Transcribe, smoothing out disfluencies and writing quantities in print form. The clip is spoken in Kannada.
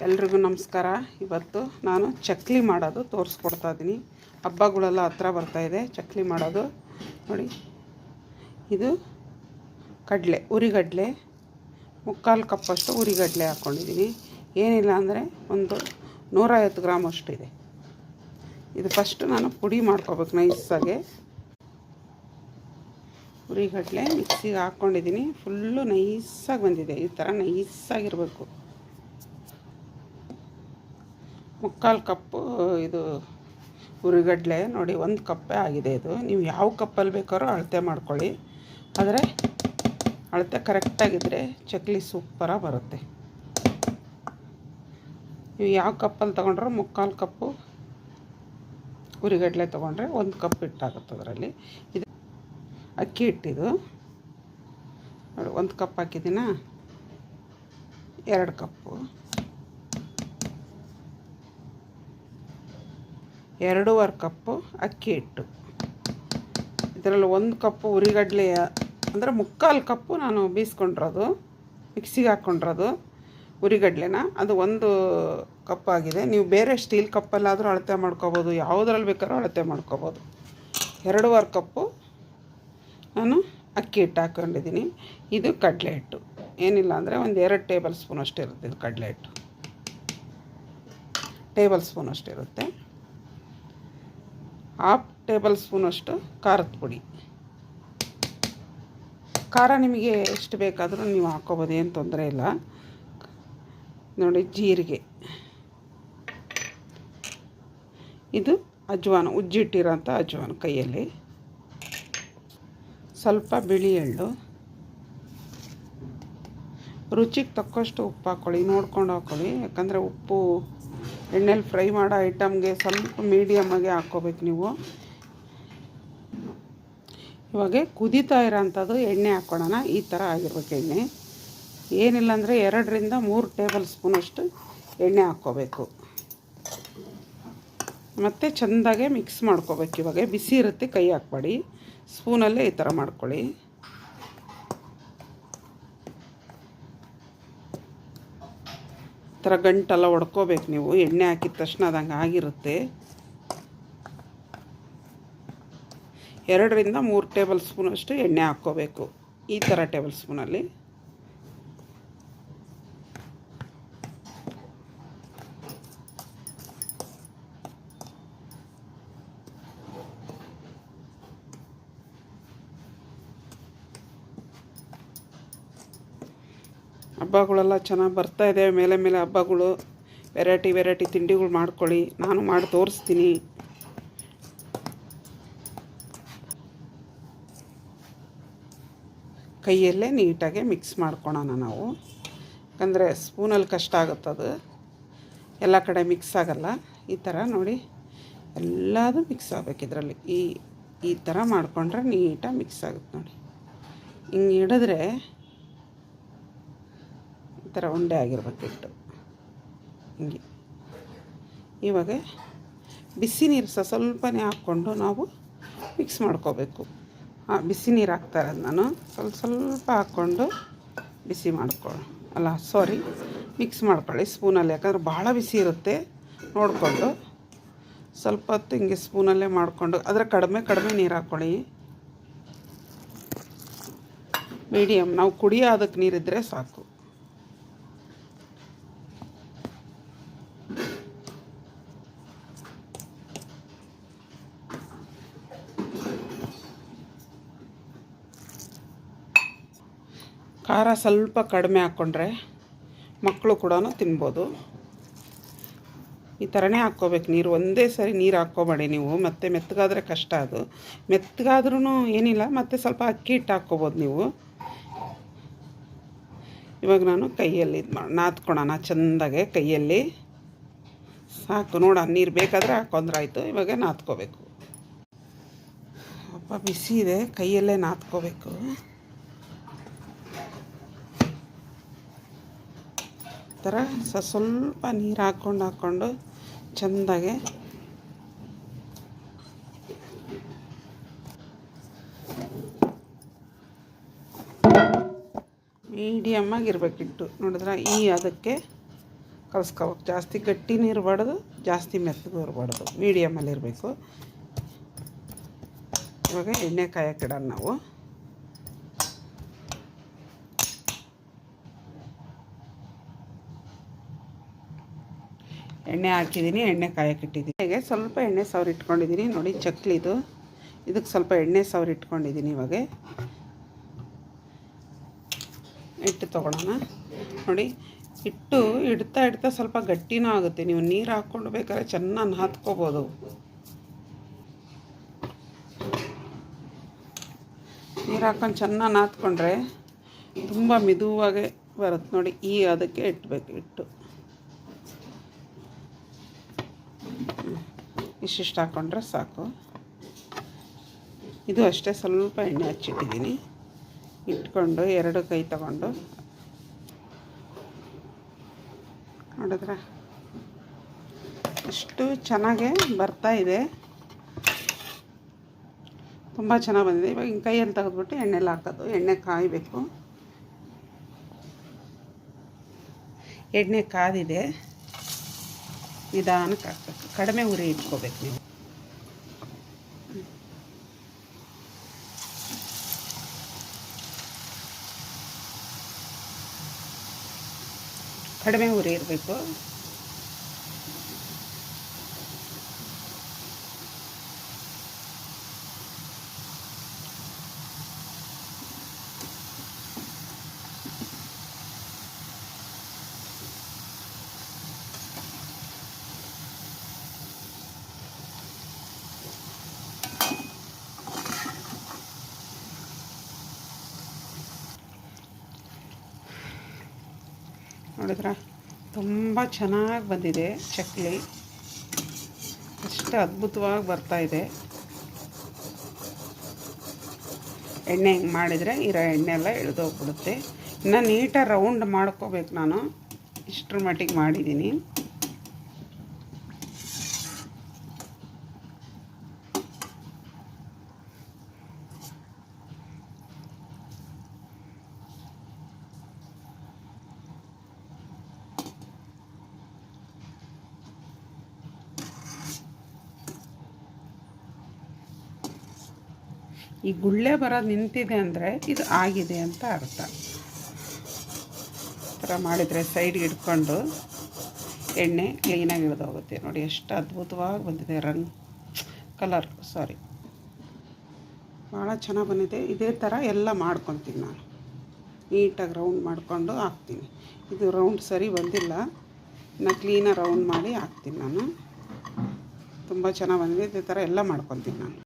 ಎಲ್ರಿಗೂ ನಮಸ್ಕಾರ. ಇವತ್ತು ನಾನು ಚಕ್ಲಿ ಮಾಡೋದು ತೋರಿಸ್ಕೊಡ್ತಾ ಇದ್ದೀನಿ. ಹಬ್ಬಗಳೆಲ್ಲ ಹತ್ರ ಬರ್ತಾಯಿದೆ. ಚಕ್ಲಿ ಮಾಡೋದು ನೋಡಿ. ಇದು ಕಡಲೆ, ಉರಿಗಡಲೆ, 3/4 ಕಪ್ಪಷ್ಟು ಉರಿಗಡಲೆ ಹಾಕ್ಕೊಂಡಿದ್ದೀನಿ. ಏನಿಲ್ಲ ಅಂದರೆ ಒಂದು 150 ಗ್ರಾಮ್ ಅಷ್ಟಿದೆ. ಇದು ಫಸ್ಟು ನಾನು ಪುಡಿ ಮಾಡ್ಕೋಬೇಕು ನೈಸಾಗೆ. ಉರಿಗಡಲೆ ಮಿಕ್ಸಿಗೆ ಹಾಕ್ಕೊಂಡಿದ್ದೀನಿ. ಫುಲ್ಲು ನೈಸಾಗಿ ಬಂದಿದೆ. ಈ ಥರ ನೈಸಾಗಿರಬೇಕು. 3/4 ಕಪ್ಪು ಇದು ಉರಿಗಡಲೆ ನೋಡಿ, 1 ಕಪ್ಪೇ ಆಗಿದೆ. ಇದು ನೀವು ಯಾವ ಕಪ್ಪಲ್ಲಿ ಬೇಕಾದ್ರೂ ಅಳತೆ ಮಾಡ್ಕೊಳ್ಳಿ. ಆದರೆ ಅಳತೆ ಕರೆಕ್ಟಾಗಿದ್ದರೆ ಚಕ್ಲಿ ಸೂಪರಾಗಿ ಬರುತ್ತೆ. ನೀವು ಯಾವ ಕಪ್ಪಲ್ಲಿ ತೊಗೊಂಡ್ರೆ 3/4 ಕಪ್ಪು ಉರಿಗಡಲೆ ತೊಗೊಂಡ್ರೆ 1 ಕಪ್ ಹಿಟ್ಟಾಗುತ್ತೆ ಅದರಲ್ಲಿ. ಇದು ಅಕ್ಕಿ ಹಿಟ್ಟಿದು ನೋಡಿ, 1 ಕಪ್ ಹಾಕಿದ್ದೀನ. 2 ಕಪ್ಪು, 2.5 ಕಪ್ಪು ಅಕ್ಕಿ ಹಿಟ್ಟು. ಇದರಲ್ಲಿ 1 ಕಪ್ಪು ಉರಿಗಡಲೆ ಅಂದರೆ 3/4 ಕಪ್ಪು ನಾನು ಬೀಸ್ಕೊಂಡಿರೋದು, ಮಿಕ್ಸಿಗೆ ಹಾಕ್ಕೊಂಡಿರೋದು ಉರಿಗಡಲೆನ. ಅದು 1 ಕಪ್ ಆಗಿದೆ. ನೀವು ಬೇರೆ ಸ್ಟೀಲ್ ಕಪ್ಪಲ್ಲಾದರೂ ಅಳತೆ ಮಾಡ್ಕೋಬೋದು, ಯಾವುದ್ರಲ್ಲಿ ಬೇಕಾದ್ರೂ ಅಳತೆ ಮಾಡ್ಕೋಬೋದು. 2.5 ಕಪ್ಪು ನಾನು ಅಕ್ಕಿ ಹಿಟ್ಟು ಹಾಕ್ಕೊಂಡಿದ್ದೀನಿ. ಇದು ಕಡಲೆ ಹಿಟ್ಟು. ಏನಿಲ್ಲ ಅಂದರೆ ಒಂದು 2 ಟೇಬಲ್ ಸ್ಪೂನ್ ಅಷ್ಟು ಇರುತ್ತೆ. ಇದು ಕಡಲೆ ಹಿಟ್ಟು ಟೇಬಲ್ ಸ್ಪೂನ್ ಅಷ್ಟು ಇರುತ್ತೆ. 1/2 ಟೇಬಲ್ ಸ್ಪೂನಷ್ಟು ಖಾರದ ಪುಡಿ. ಖಾರ ನಿಮಗೆ ಎಷ್ಟು ಬೇಕಾದರೂ ನೀವು ಹಾಕ್ಕೋಬೋದು, ಏನು ತೊಂದರೆ ಇಲ್ಲ. ನೋಡಿ, ಜೀರಿಗೆ. ಇದು ಅಜ್ವಾನ, ಉಜ್ಜಿಟ್ಟಿರೋಂಥ ಅಜ್ವಾನ ಕೈಯಲ್ಲಿ. ಸ್ವಲ್ಪ ಬಿಳಿ ಎಳ್ಳು. ರುಚಿಗೆ ತಕ್ಕಷ್ಟು ಉಪ್ಪು ಹಾಕ್ಕೊಳ್ಳಿ, ನೋಡ್ಕೊಂಡು ಹಾಕ್ಕೊಳ್ಳಿ. ಯಾಕಂದರೆ ಉಪ್ಪು ಎಣ್ಣೆಲಿ ಫ್ರೈ ಮಾಡೋ ಐಟಮ್ಗೆ ಸ್ವಲ್ಪ ಮೀಡಿಯಮ್ಮಾಗೆ ಹಾಕ್ಕೋಬೇಕು ನೀವು. ಇವಾಗ ಕುದೀತಾ ಇರೋಂಥದ್ದು ಎಣ್ಣೆ ಹಾಕ್ಕೊಳ್ಳೋಣ. ಈ ಥರ ಆಗಿರ್ಬೇಕು ಎಣ್ಣೆ. ಏನಿಲ್ಲ ಅಂದರೆ 2 ರಿಂದ 3 ಟೇಬಲ್ ಸ್ಪೂನಷ್ಟು ಎಣ್ಣೆ ಹಾಕ್ಕೋಬೇಕು. ಮತ್ತು ಚೆಂದಾಗೆ ಮಿಕ್ಸ್ ಮಾಡ್ಕೋಬೇಕು. ಇವಾಗ ಬಿಸಿ ಇರುತ್ತೆ, ಕೈ ಹಾಕ್ಬೇಡಿ. ಸ್ಪೂನಲ್ಲೇ ಈ ಥರ ಮಾಡ್ಕೊಳ್ಳಿ. ಈ ಥರ ಗಂಟೆಲ್ಲ ಹೊಡ್ಕೋಬೇಕು ನೀವು. ಎಣ್ಣೆ ಹಾಕಿದ ತಕ್ಷಣ ಅದಂಗೆ ಆಗಿರುತ್ತೆ. 2 ರಿಂದ 3 ಟೇಬಲ್ ಸ್ಪೂನಷ್ಟು ಎಣ್ಣೆ ಹಾಕ್ಕೋಬೇಕು. ಈ ಥರ ಟೇಬಲ್ ಸ್ಪೂನಲ್ಲಿ. ಹಬ್ಬಗಳೆಲ್ಲ ಚೆನ್ನಾಗಿ ಬರ್ತಾಯಿದೆ. ಮೇಲೆ ಮೇಲೆ ಹಬ್ಬಗಳು, ವೆರೈಟಿ ತಿಂಡಿಗಳು ಮಾಡ್ಕೊಳ್ಳಿ. ನಾನು ಮಾಡಿ ತೋರಿಸ್ತೀನಿ. ಕೈಯಲ್ಲೇ ನೀಟಾಗಿ ಮಿಕ್ಸ್ ಮಾಡ್ಕೊಳೋಣ ನಾವು. ಯಾಕಂದರೆ ಸ್ಪೂನಲ್ಲಿ ಕಷ್ಟ ಆಗುತ್ತದು, ಎಲ್ಲ ಕಡೆ ಮಿಕ್ಸ್ ಆಗಲ್ಲ. ಈ ಥರ ನೋಡಿ, ಎಲ್ಲದೂ ಮಿಕ್ಸ್ ಆಗಬೇಕು ಇದರಲ್ಲಿ. ಈ ಥರ ಮಾಡಿಕೊಂಡ್ರೆ ನೀಟಾಗಿ ಮಿಕ್ಸ್ ಆಗುತ್ತೆ ನೋಡಿ. ಹಿಂಗೆ ಹಿಡಿದ್ರೆ ಈ ಥರ ಉಂಡೆ ಆಗಿರ್ಬೇಕು ಹಿಟ್ಟು. ಹಿಂಗೆ ಇವಾಗ ಬಿಸಿ ನೀರು ಸ್ವಲ್ಪನೇ ಹಾಕ್ಕೊಂಡು ನಾವು ಮಿಕ್ಸ್ ಮಾಡ್ಕೋಬೇಕು. ಬಿಸಿ ನೀರು ಹಾಕ್ತಾ ಇರೋದು ನಾನು. ಸ್ವಲ್ಪ ಹಾಕ್ಕೊಂಡು ಬಿಸಿ ಮಿಕ್ಸ್ ಮಾಡ್ಕೊಳ್ಳಿ ಸ್ಪೂನಲ್ಲಿ. ಯಾಕಂದ್ರೆ ಭಾಳ ಬಿಸಿ ಇರುತ್ತೆ. ನೋಡಿಕೊಂಡು ಸ್ವಲ್ಪ ಹೊತ್ತು ಹಿಂಗೆ ಸ್ಪೂನಲ್ಲೇ ಮಾಡಿಕೊಂಡು, ಆದರೆ ಕಡಿಮೆ ನೀರು ಹಾಕ್ಕೊಳ್ಳಿ. ಮೀಡಿಯಮ್, ನಾವು ಕುಡಿಯೋ ಅದಕ್ಕೆ ನೀರಿದ್ದರೆ ಸಾಕು. ಖಾರ ಸ್ವಲ್ಪ ಕಡಿಮೆ ಹಾಕ್ಕೊಂಡ್ರೆ ಮಕ್ಕಳು ಕೂಡ ತಿನ್ಬೋದು. ಈ ಥರನೇ ಹಾಕ್ಕೋಬೇಕು ನೀರು. ಒಂದೇ ಸರಿ ನೀರು ಹಾಕ್ಕೋಬೇಡಿ ನೀವು, ಮತ್ತೆ ಮೆತ್ತಗಾದರೆ ಕಷ್ಟ. ಅದು ಮೆತ್ತಗಾದ್ರೂ ಏನಿಲ್ಲ, ಮತ್ತು ಸ್ವಲ್ಪ ಅಕ್ಕಿ ಹಿಟ್ಟು ಹಾಕ್ಕೋಬೋದು ನೀವು. ಇವಾಗ ನಾನು ಕೈಯಲ್ಲಿ ನಾದ್ಕೊಳೋಣ ಚೆಂದಾಗೆ. ಕೈಯಲ್ಲಿ ಸಾಕು. ನೋಡ, ನೀರು ಬೇಕಾದರೆ ಹಾಕೊಂಡ್ರಾಯ್ತು. ಇವಾಗ ನಾದ್ಕೋಬೇಕು. ಬಿಸಿ ಇದೆ, ಕೈಯಲ್ಲೇ ನಾದ್ಕೋಬೇಕು. ಈ ಥರ ಸ್ವಲ್ಪ ನೀರು ಹಾಕ್ಕೊಂಡು ಚೆಂದಾಗೆ ಮೀಡಿಯಮ್ಮಾಗಿರ್ಬೇಕು ಹಿಟ್ಟು. ನೋಡಿದ್ರೆ ಅದಕ್ಕೆ ಕಲಿಸ್ಕೋಬೇಕು. ಜಾಸ್ತಿ ಗಟ್ಟಿನೂ ಇರಬಾರ್ದು, ಜಾಸ್ತಿ ಮೆತ್ತಗೂ ಇರಬಾರ್ದು, ಮೀಡಿಯಮಲ್ಲಿ ಇರಬೇಕು. ಇವಾಗ ಎಣ್ಣೆ ಕಾಯಕ್ಕಿಡೋಣ ನಾವು. ಎಣ್ಣೆ ಹಾಕಿದ್ದೀನಿ, ಎಣ್ಣೆ ಕಾಯಕ್ಕಿಟ್ಟಿದ್ದೀನಿ. ಹಾಗೆ ಸ್ವಲ್ಪ ಎಣ್ಣೆ ಸವರಿ ಇಟ್ಕೊಂಡಿದ್ದೀನಿ ನೋಡಿ. ಚಕ್ಲಿದು ಇದಕ್ಕೆ ಸ್ವಲ್ಪ ಎಣ್ಣೆ ಸವರಿ ಇಟ್ಕೊಂಡಿದ್ದೀನಿ. ಇವಾಗ ಹಿಟ್ಟು ತೊಗೊಳೋಣ. ನೋಡಿ, ಹಿಟ್ಟು ಇಡ್ತಾ ಸ್ವಲ್ಪ ಗಟ್ಟಿನೂ ಆಗುತ್ತೆ. ನೀವು ನೀರು ಹಾಕ್ಕೊಂಡು ಬೇಕಾದ್ರೆ ಚೆನ್ನಾಗಿ ನಾದ್ಕೋಬೋದು. ನೀರು ಹಾಕ್ಕೊಂಡು ಚೆನ್ನಾಗಿ ನಾದ್ಕೊಂಡ್ರೆ ತುಂಬ ಮೆದುವಾಗೆ ಬರುತ್ತೆ ನೋಡಿ. ಅದಕ್ಕೆ ಇಟ್ಬೇಕು. ಹಿಟ್ಟು ಇಷ್ಟಿಷ್ಟು ಹಾಕ್ಕೊಂಡ್ರೆ ಸಾಕು. ಇದು ಅಷ್ಟೇ, ಸ್ವಲ್ಪ ಎಣ್ಣೆ ಹಚ್ಚಿಟ್ಟಿದ್ದೀನಿ. ಇಟ್ಕೊಂಡು 2 ಕೈ ತಗೊಂಡು ನೋಡಿದ್ರೆ ಅಷ್ಟು ಚೆನ್ನಾಗೇ ಬರ್ತಾಯಿದೆ, ತುಂಬ ಚೆನ್ನಾಗಿ ಬಂದಿದೆ. ಇವಾಗ ಹಿಂಗೆ ಕೈಯಲ್ಲಿ ತೆಗೆದ್ಬಿಟ್ಟು ಎಣ್ಣೆಲಿ ಹಾಕೋದು. ಎಣ್ಣೆ ಕಾಯಬೇಕು. ಎಣ್ಣೆ ಕಾದಿದೆ, ನಿಧಾನಕ್ಕೆ ಹಾಕ್ಬೇಕು. ಕಡಿಮೆ ಉರಿ ಇಟ್ಕೋಬೇಕು ನೀವು. ಕಡಿಮೆ ಉರಿ ಇರಬೇಕು. ನೋಡಿದ್ರಾ, ತುಂಬ ಚೆನ್ನಾಗಿ ಬಂದಿದೆ ಚಕ್ಲಿ. ಅಷ್ಟು ಅದ್ಭುತವಾಗಿ ಬರ್ತಾಯಿದೆ. ಎಣ್ಣೆ ಹಿಂಗೆ ಮಾಡಿದರೆ ಇರೋ ಎಣ್ಣೆ ಎಲ್ಲ ಇಳಿದೋಗ್ಬಿಡುತ್ತೆ. ಇನ್ನು ನೀಟಾಗಿ ರೌಂಡ್ ಮಾಡ್ಕೋಬೇಕು. ನಾನು ಇಷ್ಟರ ಮಟ್ಟಿಗೆ ಮಾಡಿದ್ದೀನಿ. ಈ ಗುಳ್ಳೆ ಬರೋದು ನಿಂತಿದೆ ಅಂದರೆ ಇದು ಆಗಿದೆ ಅಂತ ಅರ್ಥ. ಈ ಥರ ಮಾಡಿದರೆ ಸೈಡ್ಗೆ ಇಟ್ಕೊಂಡು ಎಣ್ಣೆ ಕ್ಲೀನಾಗಿ ಇಳಿದೋಗುತ್ತೆ. ನೋಡಿ ಎಷ್ಟು ಅದ್ಭುತವಾಗಿ ಬಂದಿದೆ ಕಲರ್. ಭಾಳ ಚೆನ್ನಾಗಿ ಬಂದಿದೆ. ಇದೇ ಥರ ಎಲ್ಲ ಮಾಡ್ಕೊತೀನಿ ನಾನು. ನೀಟಾಗಿ ರೌಂಡ್ ಮಾಡಿಕೊಂಡು ಹಾಕ್ತೀನಿ. ಇದು ರೌಂಡ್ ಸರಿ ಬಂದಿಲ್ಲ, ಇನ್ನು ಕ್ಲೀನಾಗಿ ರೌಂಡ್ ಮಾಡಿ ಹಾಕ್ತೀನಿ ನಾನು. ತುಂಬ ಚೆನ್ನಾಗಿ ಬಂದಿದೆ. ಇದೇ ಥರ ಎಲ್ಲ ಮಾಡ್ಕೊತೀನಿ ನಾನು.